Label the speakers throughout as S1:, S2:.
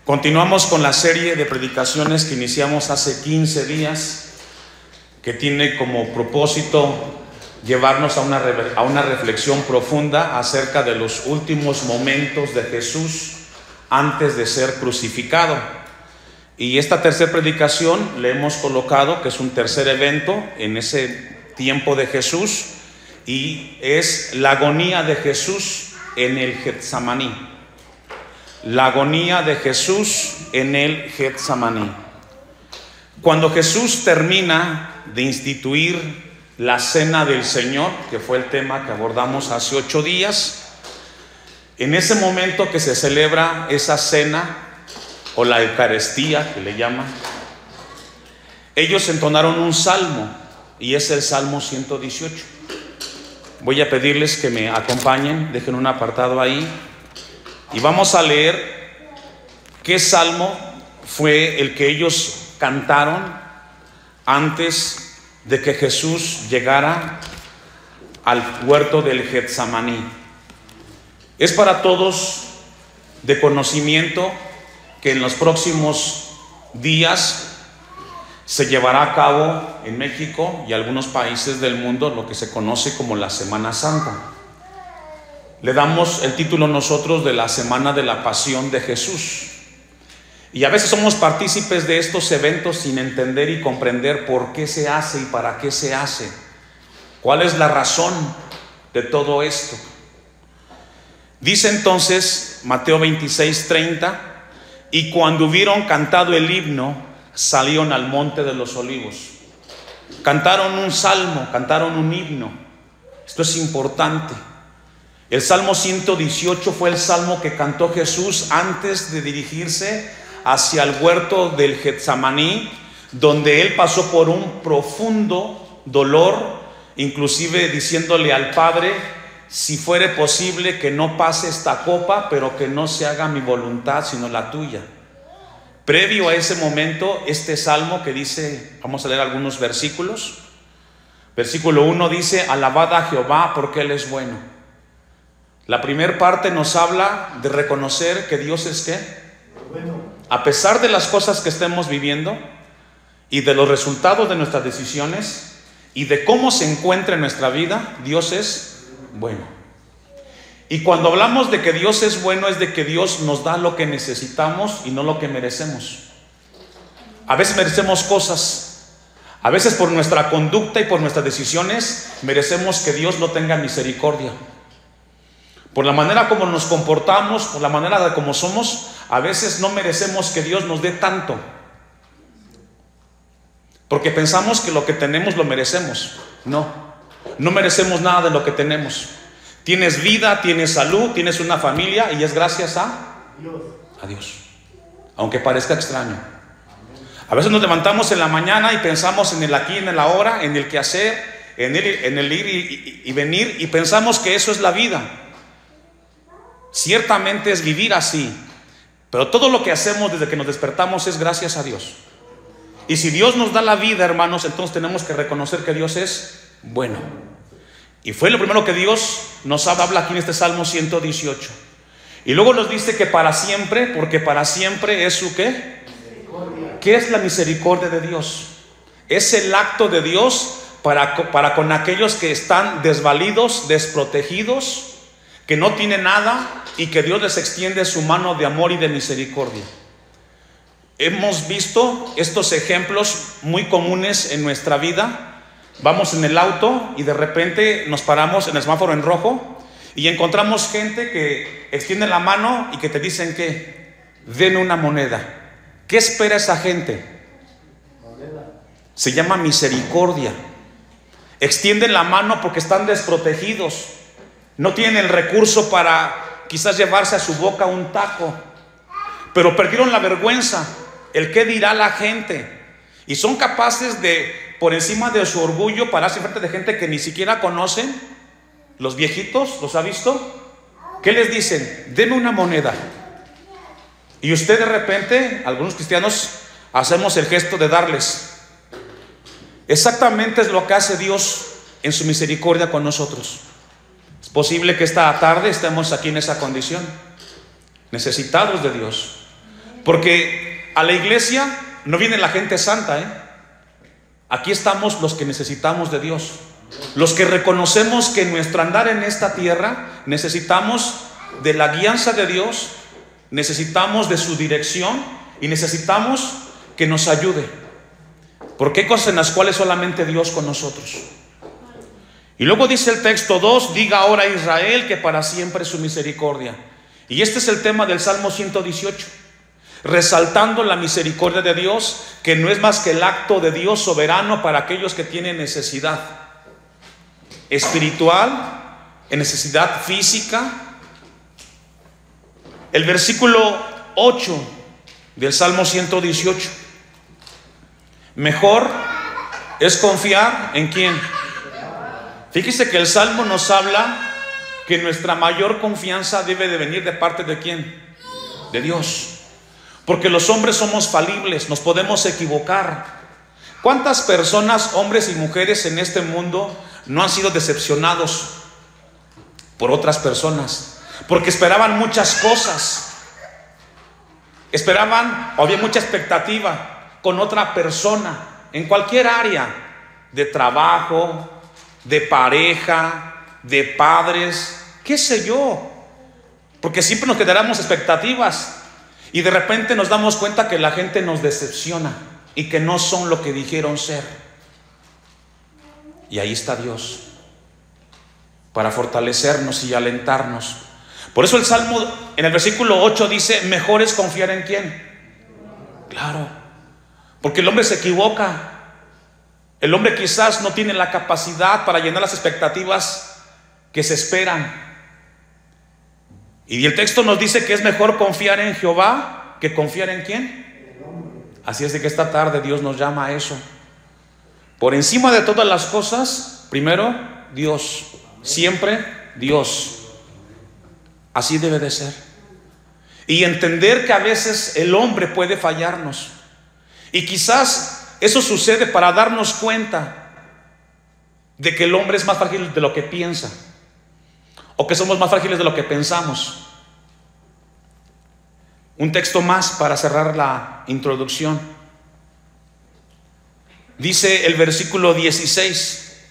S1: Continuamos con la serie de predicaciones que iniciamos hace 15 días, que tiene como propósito llevarnos a una reflexión profunda acerca de los últimos momentos de Jesús antes de ser crucificado. Y esta tercera predicación le hemos colocado que es un tercer evento en ese tiempo de Jesús, y es la agonía de Jesús en el Getsemaní. La agonía de Jesús en el Getsemaní. Cuando Jesús termina de instituir la cena del Señor, que fue el tema que abordamos hace 8 días, en ese momento que se celebra esa cena, o la Eucaristía que le llaman, ellos entonaron un salmo, y es el Salmo 118. Voy a pedirles que me acompañen, dejen un apartado ahí, y vamos a leer qué salmo fue el que ellos cantaron antes de que Jesús llegara al huerto del Getsemaní. Es para todos de conocimiento que en los próximos días se llevará a cabo en México y algunos países del mundo lo que se conoce como la Semana Santa. Le damos el título nosotros de la Semana de la Pasión de Jesús. Y a veces somos partícipes de estos eventos sin entender y comprender por qué se hace y para qué se hace. ¿Cuál es la razón de todo esto? Dice entonces Mateo 26:30: y cuando hubieron cantado el himno, salieron al monte de los olivos. Cantaron un salmo, cantaron un himno. Esto es importante. El Salmo 118 fue el salmo que cantó Jesús antes de dirigirse hacia el huerto del Getsemaní, donde él pasó por un profundo dolor, inclusive diciéndole al Padre: si fuere posible que no pase esta copa, pero que no se haga mi voluntad sino la tuya. Previo a ese momento, este salmo que dice, vamos a leer algunos versículos. Versículo 1 dice: alabad a Jehová porque Él es bueno. La primera parte nos habla de reconocer que Dios es ¿qué? Bueno. A pesar de las cosas que estemos viviendo y de los resultados de nuestras decisiones y de cómo se encuentra en nuestra vida, Dios es bueno. Y cuando hablamos de que Dios es bueno, es de que Dios nos da lo que necesitamos y no lo que merecemos. A veces merecemos cosas, a veces por nuestra conducta y por nuestras decisiones merecemos que Dios no tenga misericordia. Por la manera como nos comportamos, por la manera de cómo somos, a veces no merecemos que Dios nos dé tanto, porque pensamos que lo que tenemos lo merecemos. No merecemos nada de lo que tenemos. Tienes vida, tienes salud, tienes una familia, y es gracias a Dios, aunque parezca extraño. A veces nos levantamos en la mañana y pensamos en el aquí, en el ahora, en el quehacer, en el ir y venir, y pensamos que eso es la vida. Ciertamente es vivir así, pero todo lo que hacemos desde que nos despertamos es gracias a Dios. Y si Dios nos da la vida, hermanos, entonces tenemos que reconocer que Dios es bueno. Y fue lo primero que Dios nos habla aquí en este Salmo 118. Y luego nos dice que para siempre, porque para siempre es su ¿qué? Misericordia. ¿Qué es la misericordia de Dios? Es el acto de Dios para con aquellos que están desvalidos, desprotegidos, que no tienen nada, y que Dios les extiende su mano de amor y de misericordia. Hemos visto estos ejemplos muy comunes en nuestra vida. Vamos en el auto y de repente nos paramos en el semáforo en rojo y encontramos gente que extiende la mano y que te dicen que den una moneda. ¿Qué espera esa gente? Se llama misericordia. Extienden la mano porque están desprotegidos. No tienen el recurso para quizás llevarse a su boca un taco, pero perdieron la vergüenza, el qué dirá la gente, y son capaces de, por encima de su orgullo, pararse frente de gente que ni siquiera conocen. Los viejitos, ¿los ha visto? ¿Qué les dicen? Denme una moneda. Y usted de repente, algunos cristianos, hacemos el gesto de darles. Exactamente es lo que hace Dios en su misericordia con nosotros. Es posible que esta tarde estemos aquí en esa condición, necesitados de Dios. Porque a la iglesia no viene la gente santa, ¿eh? Aquí estamos los que necesitamos de Dios, los que reconocemos que en nuestro andar en esta tierra necesitamos de la guianza de Dios, necesitamos de su dirección y necesitamos que nos ayude, porque hay cosas en las cuales solamente Dios con nosotros. Y luego dice el texto 2: diga ahora a Israel que para siempre es su misericordia. Y este es el tema del Salmo 118, resaltando la misericordia de Dios, que no es más que el acto de Dios soberano para aquellos que tienen necesidad espiritual, en necesidad física. El versículo 8 del Salmo 118: mejor es confiar en ¿quién? Fíjese que el Salmo nos habla que nuestra mayor confianza debe de venir de parte de ¿quién? De Dios. Porque los hombres somos falibles, nos podemos equivocar. ¿Cuántas personas, hombres y mujeres en este mundo, no han sido decepcionados por otras personas? Porque esperaban muchas cosas, esperaban, o había mucha expectativa con otra persona, en cualquier área, de trabajo, de pareja, de padres, qué sé yo. Porque siempre nos generamos expectativas y de repente nos damos cuenta que la gente nos decepciona y que no son lo que dijeron ser. Y ahí está Dios para fortalecernos y alentarnos. Por eso el Salmo en el versículo 8 dice: mejor es confiar en ¿quién? Claro, porque el hombre se equivoca. El hombre quizás no tiene la capacidad para llenar las expectativas que se esperan. Y el texto nos dice que es mejor confiar en Jehová que confiar en ¿quién? Así es de que esta tarde Dios nos llama a eso. Por encima de todas las cosas, primero Dios, siempre Dios. Así debe de ser. Y entender que a veces el hombre puede fallarnos. Y quizás eso sucede para darnos cuenta de que el hombre es más frágil de lo que piensa, o que somos más frágiles de lo que pensamos. Un texto más para cerrar la introducción. Dice el versículo 16: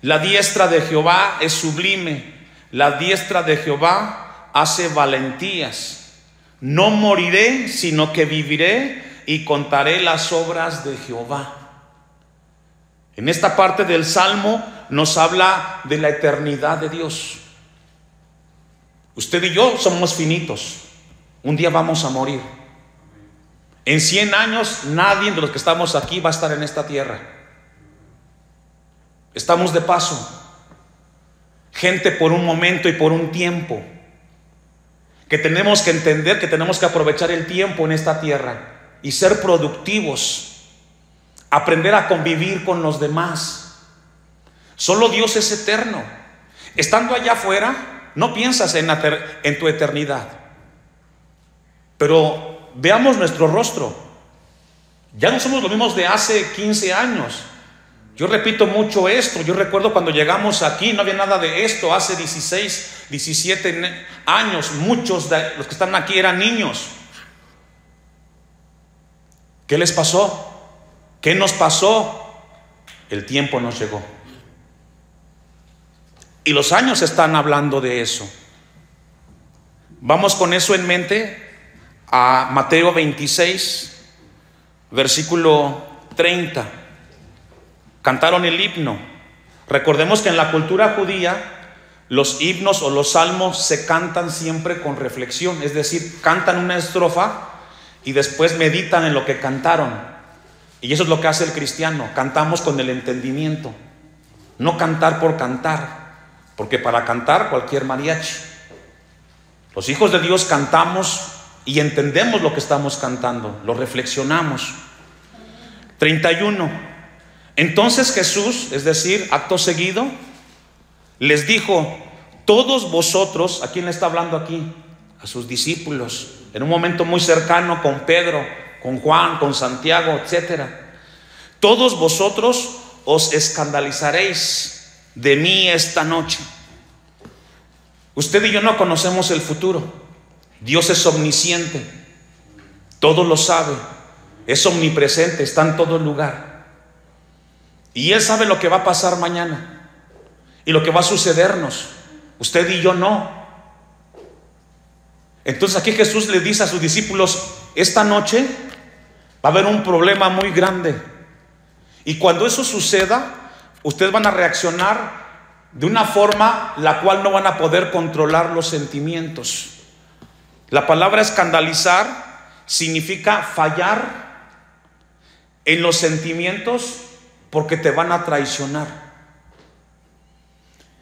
S1: la diestra de Jehová es sublime, la diestra de Jehová hace valentías. No moriré, sino que viviré y contaré las obras de Jehová. En esta parte del Salmo nos habla de la eternidad de Dios. Usted y yo somos finitos. Un día vamos a morir. En 100 años nadie de los que estamos aquí va a estar en esta tierra. Estamos de paso. Gente por un momento y por un tiempo. Que tenemos que entender que tenemos que aprovechar el tiempo en esta tierra y ser productivos, aprender a convivir con los demás. Solo Dios es eterno. Estando allá afuera, no piensas en tu eternidad, pero veamos nuestro rostro. Ya no somos los mismos de hace 15 años. Yo repito mucho esto. Yo recuerdo cuando llegamos aquí, no había nada de esto. Hace 16, 17 años, muchos de los que están aquí eran niños. ¿Qué les pasó? ¿Qué nos pasó? El tiempo nos llegó. Y los años están hablando de eso. Vamos con eso en mente a Mateo 26, versículo 30. Cantaron el himno. Recordemos que en la cultura judía los himnos o los salmos se cantan siempre con reflexión. Es decir, cantan una estrofa y después meditan en lo que cantaron. Y eso es lo que hace el cristiano. Cantamos con el entendimiento, no cantar por cantar, porque para cantar cualquier mariachi. Los hijos de Dios cantamos y entendemos lo que estamos cantando, lo reflexionamos. 31. Entonces Jesús, es decir, acto seguido, les dijo: todos vosotros, ¿a quién le está hablando aquí? A sus discípulos, en un momento muy cercano con Pedro, con Juan, con Santiago, etcétera. Todos vosotros os escandalizaréis de mí esta noche. Usted y yo no conocemos el futuro. Dios es omnisciente. todo lo sabe, es omnipresente, está en todo lugar. Y Él sabe lo que va a pasar mañana y lo que va a sucedernos. Usted y yo no. Entonces aquí Jesús le dice a sus discípulos: esta noche va a haber un problema muy grande. Y cuando eso suceda, ustedes van a reaccionar de una forma la cual no van a poder controlar los sentimientos. La palabra escandalizar significa fallar en los sentimientos porque te van a traicionar.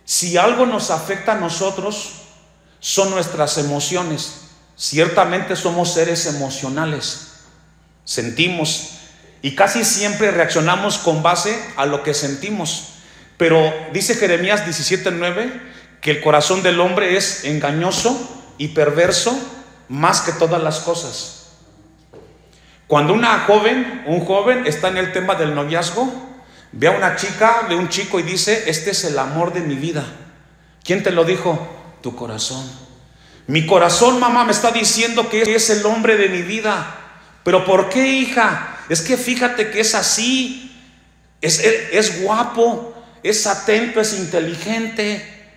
S1: Si algo nos afecta a nosotros, son nuestras emociones. Ciertamente somos seres emocionales, sentimos y casi siempre reaccionamos con base a lo que sentimos. Pero dice Jeremías 17:9 que el corazón del hombre es engañoso y perverso más que todas las cosas. Cuando un joven está en el tema del noviazgo, ve a una chica, ve a un chico y dice: este es el amor de mi vida. ¿Quién te lo dijo? Tu corazón. Mi corazón, mamá, me está diciendo que es el hombre de mi vida. ¿Pero por qué, hija? Es que fíjate que es así, es guapo, es atento, es inteligente.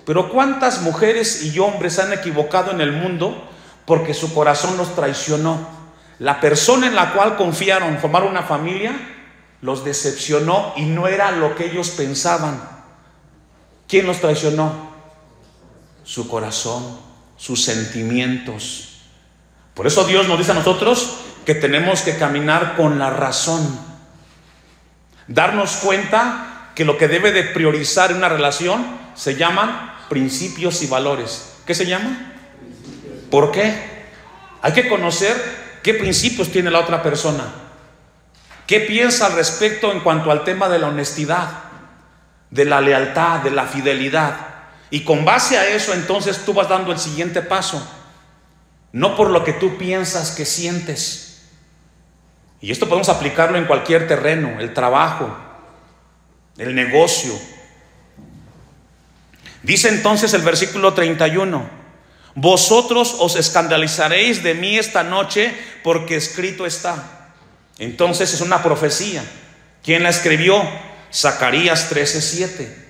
S1: Pero ¿cuántas mujeres y hombres se han equivocado en el mundo porque su corazón los traicionó? La persona en la cual confiaron formar una familia los decepcionó y no era lo que ellos pensaban. ¿Quién los traicionó? Su corazón, sus sentimientos. Por eso Dios nos dice a nosotros que tenemos que caminar con la razón, darnos cuenta que lo que debe de priorizar en una relación se llaman principios y valores. ¿Qué se llama? ¿Por qué? Hay que conocer qué principios tiene la otra persona, qué piensa al respecto en cuanto al tema de la honestidad, de la lealtad, de la fidelidad, y con base a eso entonces tú vas dando el siguiente paso, no por lo que tú piensas que sientes. Y esto podemos aplicarlo en cualquier terreno: el trabajo, el negocio. Dice entonces el versículo 31: vosotros os escandalizaréis de mí esta noche, porque escrito está. Entonces es una profecía. ¿Quién la escribió? Zacarías 13:7.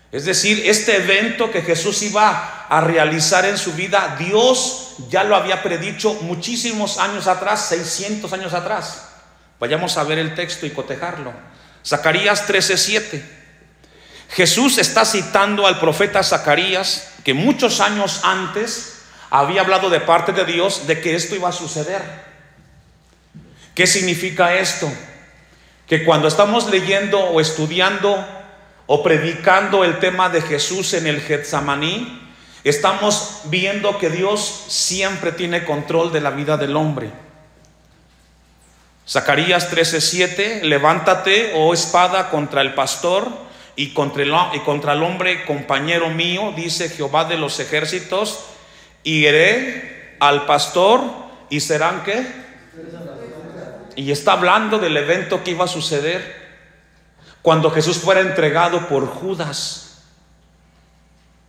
S1: Es decir, este evento que Jesús iba a realizar en su vida, Dios ya lo había predicho muchísimos años atrás, 600 años atrás. Vayamos a ver el texto y cotejarlo. Zacarías 13:7. Jesús está citando al profeta Zacarías, que muchos años antes había hablado de parte de Dios de que esto iba a suceder. ¿Qué significa esto? Que cuando estamos leyendo o estudiando o predicando el tema de Jesús en el Getsemaní, estamos viendo que Dios siempre tiene control de la vida del hombre. Zacarías 13:7: levántate, oh espada, contra el pastor y contra el hombre compañero mío, dice Jehová de los ejércitos, y heriré al pastor y serán ¿qué? Y está hablando del evento que iba a suceder cuando Jesús fuera entregado por Judas.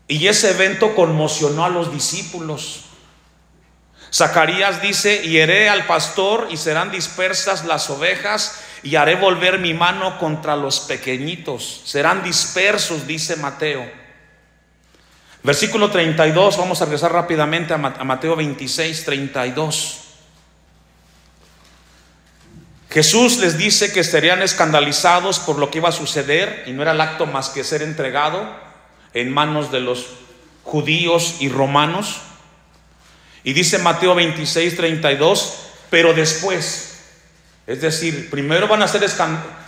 S1: Y ese evento conmocionó a los discípulos. Zacarías dice: y heriré al pastor y serán dispersas las ovejas, y haré volver mi mano contra los pequeñitos, serán dispersos, dice Mateo. Versículo 32, vamos a regresar rápidamente a Mateo 26:32. Jesús les dice que estarían escandalizados por lo que iba a suceder, y no era el acto más que ser entregado en manos de los judíos y romanos. Y dice Mateo 26:32: pero después, es decir, primero van a ser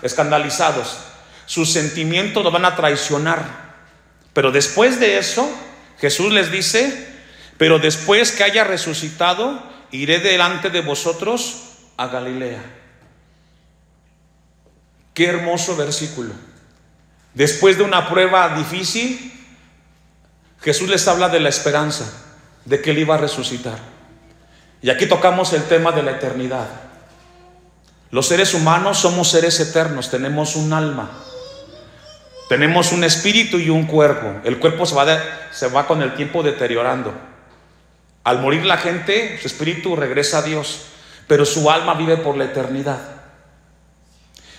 S1: escandalizados, sus sentimientos los van a traicionar, pero después de eso Jesús les dice: pero después que haya resucitado, iré delante de vosotros a Galilea. Qué hermoso versículo. Después de una prueba difícil, Jesús les habla de la esperanza de que Él iba a resucitar. Y aquí tocamos el tema de la eternidad. Los seres humanos somos seres eternos, tenemos un alma, tenemos un espíritu y un cuerpo. El cuerpo se va con el tiempo deteriorando. Al morir la gente, su espíritu regresa a Dios, pero su alma vive por la eternidad.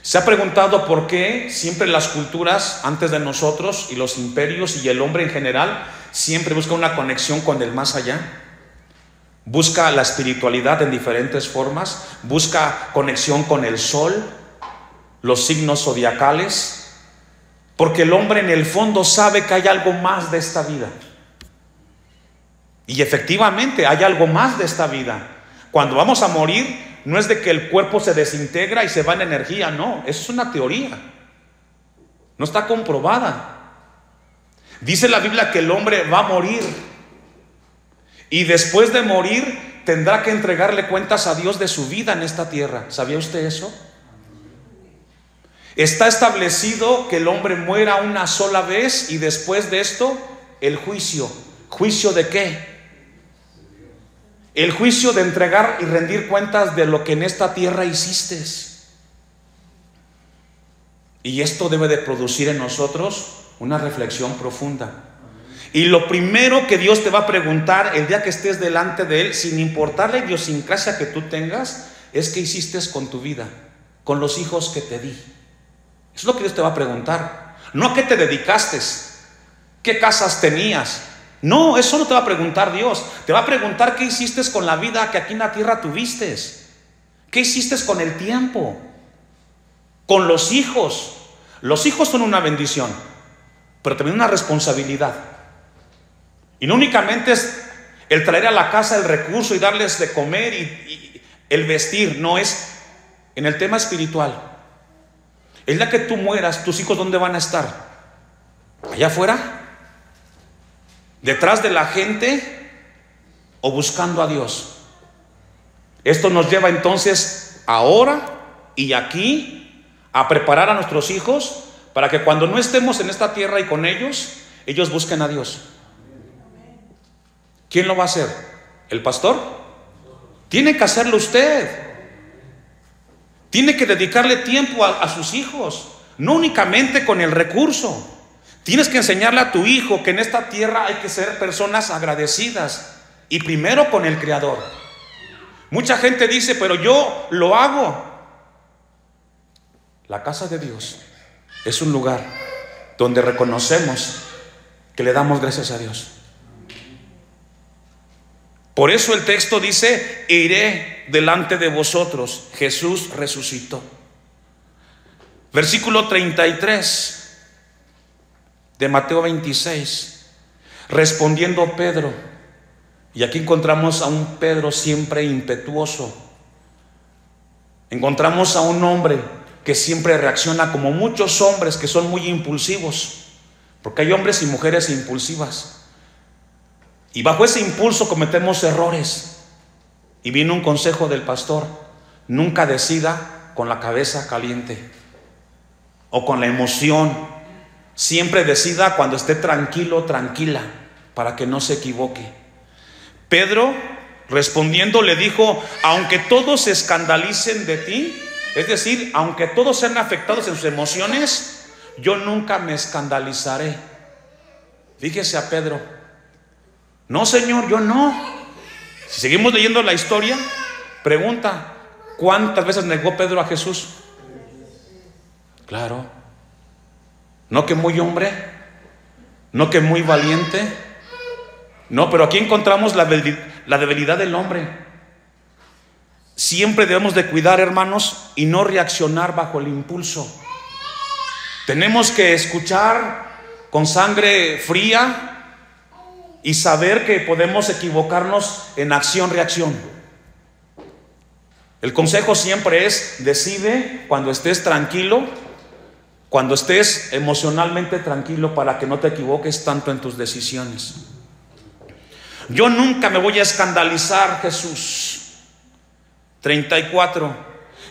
S1: ¿Se ha preguntado por qué siempre las culturas antes de nosotros y los imperios y el hombre en general siempre busca una conexión con el más allá? Busca la espiritualidad en diferentes formas, busca conexión con el sol, los signos zodiacales, porque el hombre en el fondo sabe que hay algo más de esta vida. Y efectivamente hay algo más de esta vida. Cuando vamos a morir, no es de que el cuerpo se desintegra y se va en energía, no, eso es una teoría, no está comprobada. Dice la Biblia que el hombre va a morir y después de morir tendrá que entregarle cuentas a Dios de su vida en esta tierra. ¿Sabía usted eso? Está establecido que el hombre muera una sola vez y después de esto el juicio. ¿Juicio de qué? El juicio de entregar y rendir cuentas de lo que en esta tierra hiciste. Y esto debe de producir en nosotros una reflexión profunda. Y lo primero que Dios te va a preguntar el día que estés delante de Él, sin importar la idiosincrasia que tú tengas, es qué hiciste con tu vida, con los hijos que te di. Eso es lo que Dios te va a preguntar. No a qué te dedicaste, qué casas tenías. No, eso no te va a preguntar Dios. Te va a preguntar qué hiciste con la vida que aquí en la tierra tuviste. ¿Qué hiciste con el tiempo? Con los hijos. Los hijos son una bendición, pero también una responsabilidad. Y no únicamente es el traer a la casa el recurso y darles de comer y el vestir. No, es en el tema espiritual. El día que tú mueras, ¿tus hijos dónde van a estar? ¿Allá afuera? ¿Detrás de la gente o buscando a Dios? Esto nos lleva entonces ahora y aquí a preparar a nuestros hijos para que cuando no estemos en esta tierra y con ellos, ellos busquen a Dios. ¿Quién lo va a hacer? ¿El pastor? Tiene que hacerlo usted. Tiene que dedicarle tiempo a sus hijos, no únicamente con el recurso. Tienes que enseñarle a tu hijo que en esta tierra hay que ser personas agradecidas y primero con el Creador. Mucha gente dice, pero yo lo hago. La casa de Dios es un lugar donde reconocemos que le damos gracias a Dios. Por eso el texto dice, iré delante de vosotros. Jesús resucitó. Versículo 33 de Mateo 26. Respondiendo Pedro, y aquí encontramos a un Pedro siempre impetuoso. Encontramos a un hombre que siempre reacciona como muchos hombres que son muy impulsivos, porque hay hombres y mujeres impulsivas. Y bajo ese impulso cometemos errores. Y viene un consejo del pastor: nunca decida con la cabeza caliente o con la emoción. Siempre decida cuando esté tranquilo, tranquila, para que no se equivoque. Pedro, respondiendo, le dijo: aunque todos se escandalicen de ti, es decir, aunque todos sean afectados en sus emociones, yo nunca me escandalizaré. Fíjese a Pedro. No, Señor, yo no. Si seguimos leyendo la historia, pregunta: ¿cuántas veces negó Pedro a Jesús? Claro. No que muy hombre, no que muy valiente. No, pero aquí encontramos la debilidad del hombre. Siempre debemos de cuidar, hermanos, y no reaccionar bajo el impulso. Tenemos que escuchar con sangre fría y saber que podemos equivocarnos en acción-reacción. El consejo siempre es: decide cuando estés tranquilo, cuando estés emocionalmente tranquilo, para que no te equivoques tanto en tus decisiones. Yo nunca me voy a escandalizar, Jesús. 34.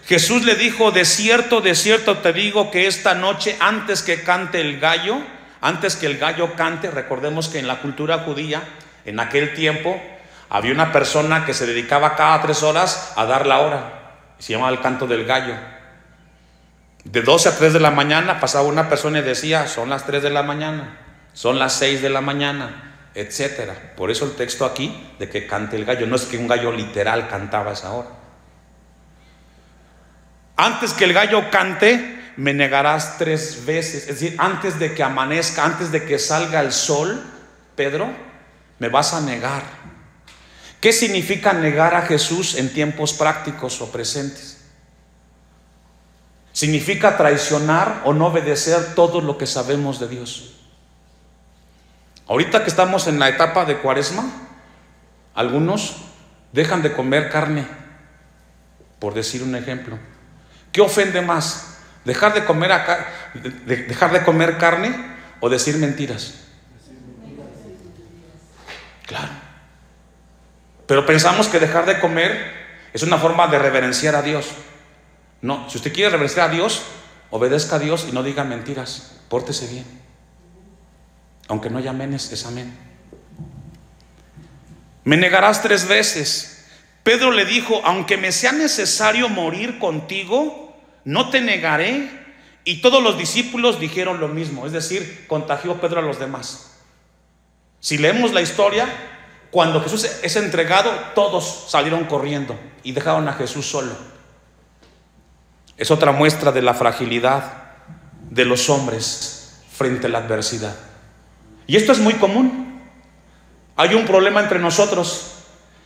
S1: Jesús le dijo: de cierto te digo que esta noche, antes que cante el gallo, antes que el gallo cante, recordemos que en la cultura judía, en aquel tiempo, había una persona que se dedicaba cada 3 horas a dar la hora. Se llamaba el canto del gallo. De 12 a 3 de la mañana pasaba una persona y decía: son las 3 de la mañana, son las 6 de la mañana, etcétera. Por eso el texto aquí de que cante el gallo, no es que un gallo literal cantaba esa hora. antes que el gallo cante, me negarás 3 veces. Es decir, antes de que amanezca, antes de que salga el sol, Pedro, me vas a negar. ¿Qué significa negar a Jesús en tiempos prácticos o presentes? Significa traicionar o no obedecer todo lo que sabemos de Dios. Ahorita que estamos en la etapa de Cuaresma, algunos dejan de comer carne, por decir un ejemplo. ¿Qué ofende más? ¿Dejar de comer carne o decir mentiras? Claro. Pero pensamos que dejar de comer es una forma de reverenciar a Dios. No, si usted quiere reverenciar a Dios, obedezca a Dios y no diga mentiras. Pórtese bien. Aunque no haya amenes, es amén. Me negarás 3 veces. Pedro le dijo, aunque me sea necesario morir contigo, no te negaré. Y todos los discípulos dijeron lo mismo. Es decir, contagió Pedro a los demás. Si leemos la historia, cuando Jesús es entregado, todos salieron corriendo y dejaron a Jesús solo. Es otra muestra de la fragilidad de los hombres frente a la adversidad. Y esto es muy común. Hay un problema entre nosotros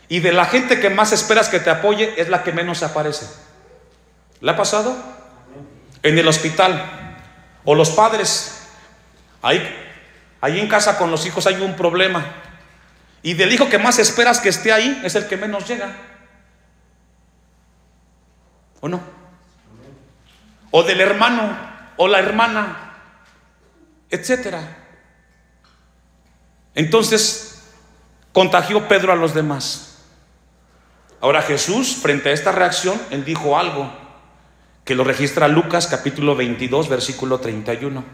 S1: y de la gente que más esperas que te apoye es la que menos se aparece. ¿Le ha pasado? En el hospital o los padres, ahí en casa con los hijos hay un problema y del hijo que más esperas que esté ahí es el que menos llega. ¿O no? O del hermano o la hermana, etcétera. Entonces contagió Pedro a los demás. Ahora Jesús, frente a esta reacción, él dijo algo que lo registra Lucas capítulo 22 versículo 31.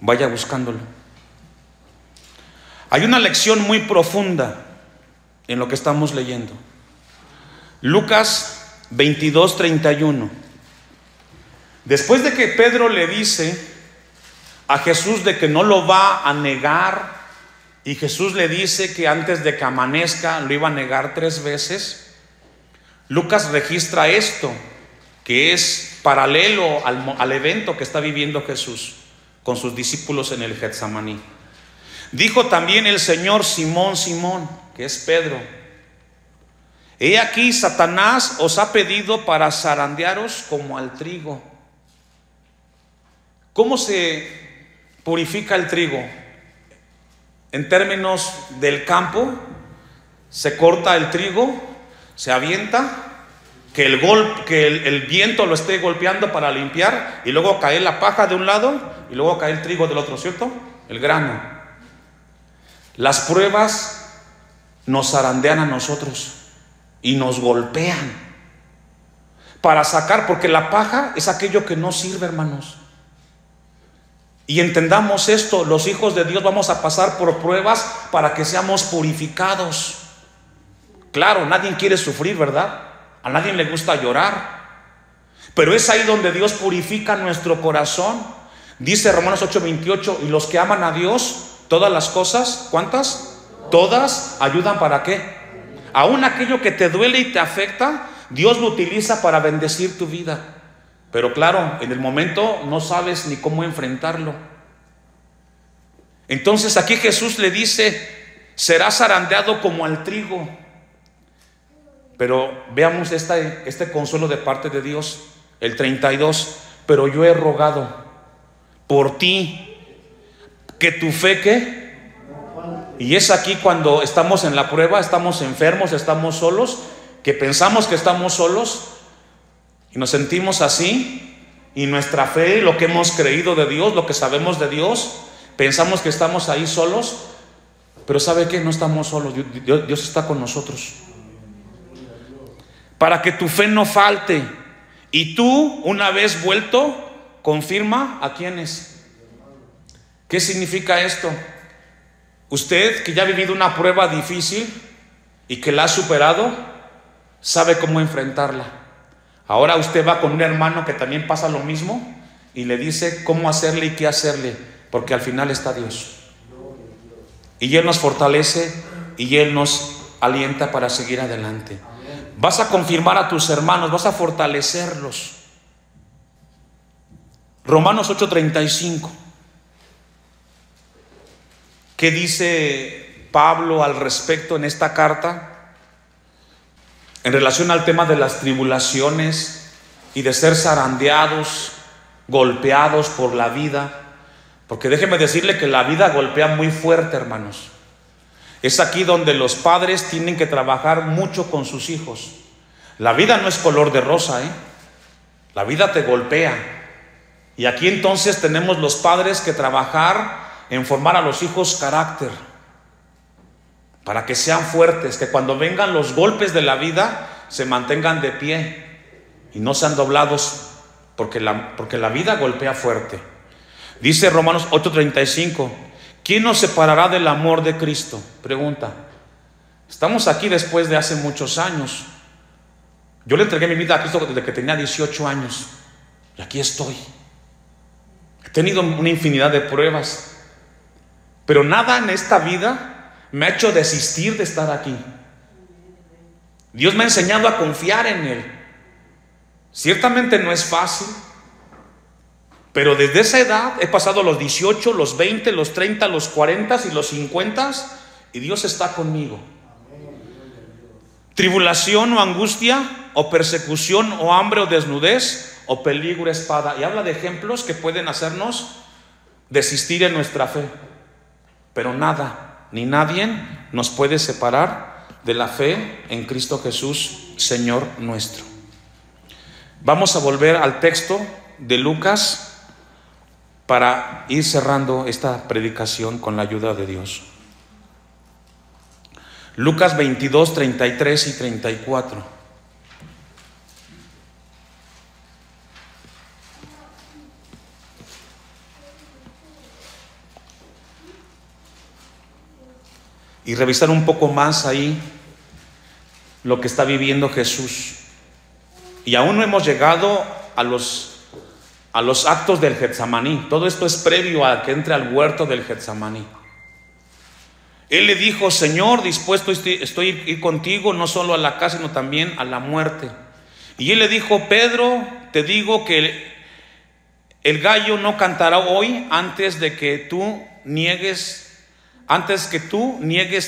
S1: Vaya buscándolo. Hay una lección muy profunda en lo que estamos leyendo. Lucas 22, 31. Después de que Pedro le dice a Jesús de que no lo va a negar, y Jesús le dice que antes de que amanezca lo iba a negar 3 veces, Lucas registra esto, que es paralelo al evento que está viviendo Jesús con sus discípulos en el Getsemaní. Dijo también el Señor: Simón, Simón, que es Pedro, he aquí Satanás os ha pedido para zarandearos como al trigo. ¿Cómo se purifica el trigo? En términos del campo, se corta el trigo, se avienta, que el viento lo esté golpeando para limpiar, y luego cae la paja de un lado y luego cae el trigo del otro, ¿cierto? El grano. Las pruebas nos zarandean a nosotros y nos golpean para sacar, porque la paja es aquello que no sirve, hermanos. Y entendamos esto, los hijos de Dios vamos a pasar por pruebas para que seamos purificados. Claro, nadie quiere sufrir, ¿verdad? A nadie le gusta llorar, pero es ahí donde Dios purifica nuestro corazón. Dice Romanos 8:28, y los que aman a Dios, todas las cosas, ¿cuántas? Todas ayudan ¿para qué? Aún aquello que te duele y te afecta, Dios lo utiliza para bendecir tu vida. Pero claro, en el momento no sabes ni cómo enfrentarlo. Entonces aquí Jesús le dice: serás zarandeado como al trigo. Pero veamos este consuelo de parte de Dios, el 32. Pero yo he rogado por ti que tu fe ¿qué? Y es aquí cuando estamos en la prueba, estamos enfermos, estamos solos, que pensamos que estamos solos y nos sentimos así, y nuestra fe, lo que hemos creído de Dios, lo que sabemos de Dios, pensamos que estamos ahí solos. Pero ¿sabe qué? No estamos solos, Dios está con nosotros. Para que tu fe no falte, y tú, una vez vuelto, confirma a quienes. ¿Qué significa esto? Usted que ya ha vivido una prueba difícil y que la ha superado, sabe cómo enfrentarla. Ahora usted va con un hermano que también pasa lo mismo y le dice cómo hacerle y qué hacerle, porque al final está Dios. Y Él nos fortalece y Él nos alienta para seguir adelante. Vas a confirmar a tus hermanos, vas a fortalecerlos. Romanos 8:35. ¿Qué dice Pablo al respecto en esta carta? En relación al tema de las tribulaciones y de ser zarandeados, golpeados por la vida. Porque déjeme decirle que la vida golpea muy fuerte, hermanos. Es aquí donde los padres tienen que trabajar mucho con sus hijos. La vida no es color de rosa, La vida te golpea. Y aquí entonces tenemos los padres que trabajar en formar a los hijos carácter, para que sean fuertes, que cuando vengan los golpes de la vida se mantengan de pie y no sean doblados, porque la vida golpea fuerte. Dice Romanos 8:35, ¿quién nos separará del amor de Cristo? Pregunta. Estamos aquí después de hace muchos años. Yo le entregué mi vida a Cristo desde que tenía 18 años y aquí estoy. He tenido una infinidad de pruebas, pero nada en esta vida me ha hecho desistir de estar aquí. Dios me ha enseñado a confiar en Él. Ciertamente no es fácil, pero desde esa edad he pasado los 18, los 20, los 30, los 40 y los 50 y Dios está conmigo. Tribulación o angustia, o persecución, o hambre, o desnudez, o peligro, espada. Y habla de ejemplos que pueden hacernos desistir en nuestra fe. Pero nada, ni nadie nos puede separar de la fe en Cristo Jesús, Señor nuestro. Vamos a volver al texto de Lucas para ir cerrando esta predicación con la ayuda de Dios. Lucas 22, 33 y 34. Y revisar un poco más ahí lo que está viviendo Jesús. Y aún no hemos llegado a los actos del Getsemaní. Todo esto es previo a que entre al huerto del Getsemaní. Él le dijo: Señor, dispuesto estoy a ir contigo, no solo a la casa, sino también a la muerte. Y él le dijo: Pedro, te digo que el gallo no cantará hoy antes que tú niegues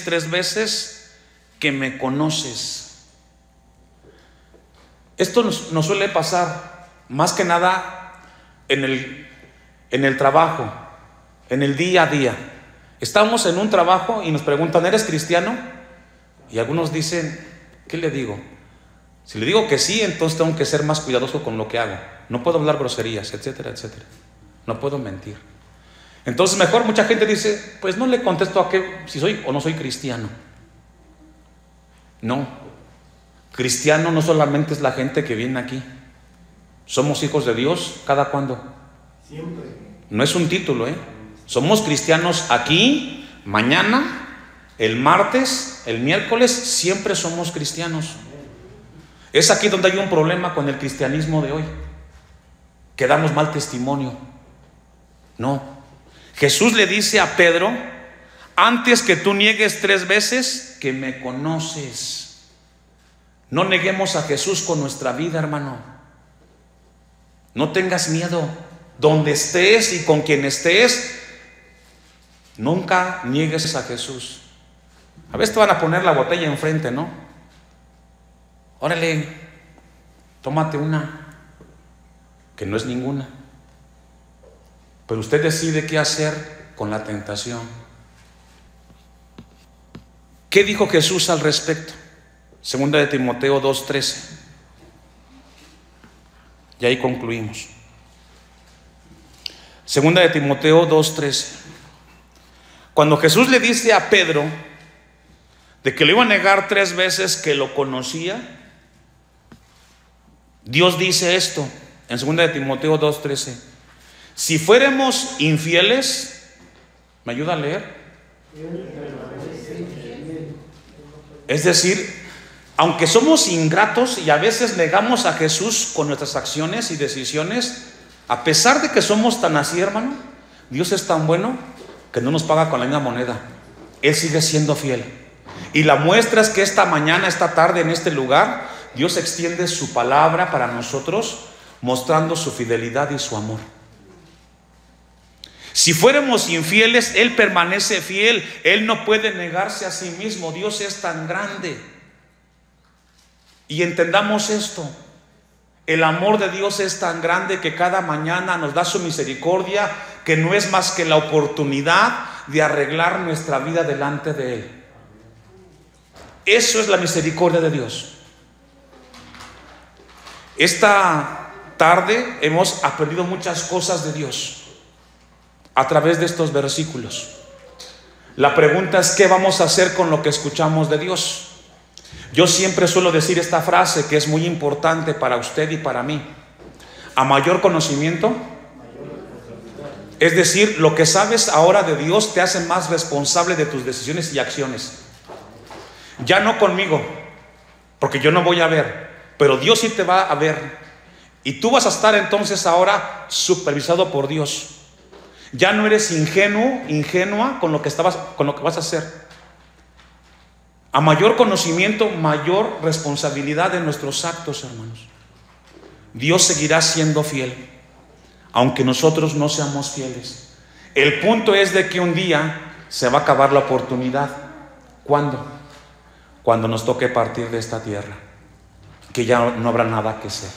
S1: 3 veces que me conoces. Esto nos suele pasar más que nada en el trabajo, en el día a día. Estamos en un trabajo y nos preguntan: ¿eres cristiano? Y algunos dicen: ¿qué le digo? Si le digo que sí, entonces tengo que ser más cuidadoso con lo que hago. No puedo hablar groserías, etcétera, etcétera. No puedo mentir. Entonces mejor mucha gente dice: pues no le contesto si soy o no soy cristiano. No. Cristiano no solamente es la gente que viene aquí. Somos hijos de Dios. ¿Cada cuándo? Siempre. No es un título, Somos cristianos aquí, mañana, el martes, el miércoles, siempre somos cristianos. Es aquí donde hay un problema con el cristianismo de hoy, que damos mal testimonio. No. Jesús le dice a Pedro: antes que tú niegues 3 veces que me conoces. No neguemos a Jesús con nuestra vida, hermano. No tengas miedo. Donde estés y con quien estés, nunca niegues a Jesús. A veces te van a poner la botella enfrente, ¿no? Órale, tómate una, que no es ninguna. Pero usted decide qué hacer con la tentación. ¿Qué dijo Jesús al respecto? Segunda de Timoteo 2:13. Y ahí concluimos. Segunda de Timoteo 2:13. Cuando Jesús le dice a Pedro de que le iba a negar 3 veces que lo conocía, Dios dice esto en segunda de Timoteo 2:13: si fuéramos infieles, ¿me ayuda a leer? Es decir, aunque somos ingratos y a veces negamos a Jesús con nuestras acciones y decisiones, a pesar de que somos tan así, hermano, Dios es tan bueno que no nos paga con la misma moneda. Él sigue siendo fiel. Y la muestra es que esta mañana, esta tarde, en este lugar, Dios extiende su palabra para nosotros, mostrando su fidelidad y su amor. Si fuéramos infieles, Él permanece fiel. Él no puede negarse a sí mismo. Dios es tan grande. Y entendamos esto. El amor de Dios es tan grande que cada mañana nos da su misericordia, que no es más que la oportunidad de arreglar nuestra vida delante de Él. Eso es la misericordia de Dios. Esta tarde hemos aprendido muchas cosas de Dios a través de estos versículos. La pregunta es: ¿qué vamos a hacer con lo que escuchamos de Dios? Yo siempre suelo decir esta frase que es muy importante para usted y para mí: a mayor conocimiento, es decir, lo que sabes ahora de Dios te hace más responsable de tus decisiones y acciones. Ya no conmigo, porque yo no voy a ver, pero Dios sí te va a ver. Y tú vas a estar entonces ahora supervisado por Dios. Ya no eres ingenuo, ingenua con lo que vas a hacer. A mayor conocimiento, mayor responsabilidad de nuestros actos, hermanos. Dios seguirá siendo fiel, aunque nosotros no seamos fieles. El punto es de que un día se va a acabar la oportunidad. ¿Cuándo? Cuando nos toque partir de esta tierra, que ya no habrá nada que hacer.